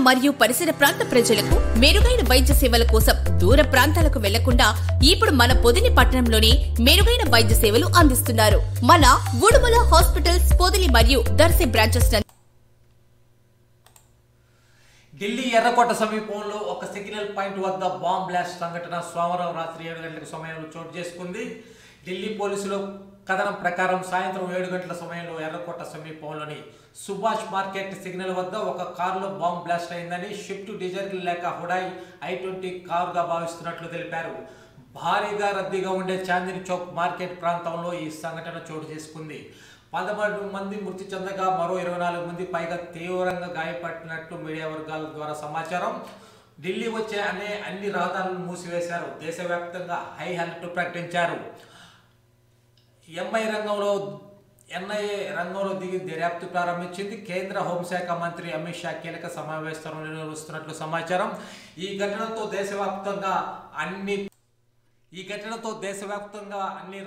మరియు పరిసర ప్రాంత ప్రజలకు మెరుగైన వైద్య సేవల కోసం దూర ప్రాంతాలకు వెళ్లకుండా ఇప్పుడు మన పొదిలి పట్టణంలోని మెరుగైన వైద్య సేవలు అందిస్తున్నారు. మన ఉడుమల హాస్పిటల్స్ పొదిలి మరియు దర్శి బ్రాంచెస్. ఢిల్లీ ఎర్రకోట సమీపంలో ఒక సిగ్నల్ పాయింట్ వద్ద బాంబ్ బ్లాస్ట్ సంఘటన సోమవారం రాత్రి 7 గంటల సమయంలో చోటు చేసుకుంది. ఢిల్లీ పోలీసుల కథనం ప్రకారం సాయంత్రం 7 గంటల సమయంలో ఎర్రకోట సమీపంలోని సుభాష్ మార్కెట్ సిగ్నల్ వద్ద ఒక కారులో బాంబ్ బ్లాస్ట్ అయిందని, షిఫ్ట్ డిజైర్ లేక హుడాయ్ i20 కారుగా భావిస్తున్నట్లు తెలిపారు. భారీగా రద్దీగా ఉండే చాందిని చౌక్ మార్కెట్ ప్రాంతంలో ఈ సంఘటన చోటు చేసుకుంది. 11 మంది మృతి చెందగా మరో 24 మంది పైగా తీవ్రంగా గాయపడినట్లు మీడియా వర్గాల ద్వారా సమాచారం. ఢిల్లీ వచ్చే అన్ని రహదారులను మూసివేశారు. దేశవ్యాప్తంగా హై అలర్ట్ ప్రకటించారు. ఎన్ఐఏ రంగంలో దిగి దర్యాప్తు ప్రారంభించింది. కేంద్ర హోంశాఖ మంత్రి అమిత్ షా కీలక సమావేశాలను నిర్వహిస్తున్నట్లు సమాచారం. ఈ ఘటనతో దేశవ్యాప్తంగా అన్ని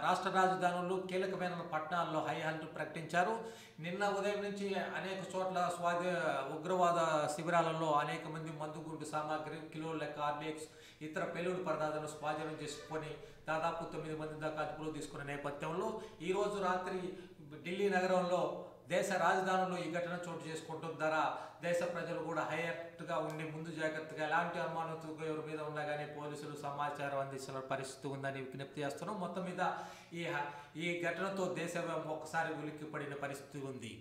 రాష్ట్ర రాజధానులు, కీలకమైన పట్టణాల్లో హై అలర్ట్ ప్రకటించారు. నిన్న ఉదయం నుంచి అనేక చోట్ల ఉగ్రవాద శిబిరాలలో అనేక మంది మందుగుండు సామాగ్రి, కిలో లెక్క ఆర్డిఎక్స్, ఇతర పేలుడు పదార్థాలను స్వాధీనం చేసుకొని దాదాపు 9 మంది దాకా అదుపులో తీసుకున్న నేపథ్యంలో ఈరోజు రాత్రి ఢిల్లీ నగరంలో దేశ రాజధానిలో ఈ ఘటన చోటు చేసుకుంటున్న ద్వారా దేశ ప్రజలు కూడా హై అలర్ట్గా ఉండి ముందు జాగ్రత్తగా ఎలాంటి అనుమానంతో ఎవరి మీద ఉన్నా కానీ పోలీసులు సమాచారం అందిస్తున్న పరిస్థితి ఉందని విజ్ఞప్తి చేస్తున్నాం. మొత్తం మీద ఈ ఘటనతో దేశం ఒక్కసారి ఉలిక్కిపడిన పరిస్థితి ఉంది.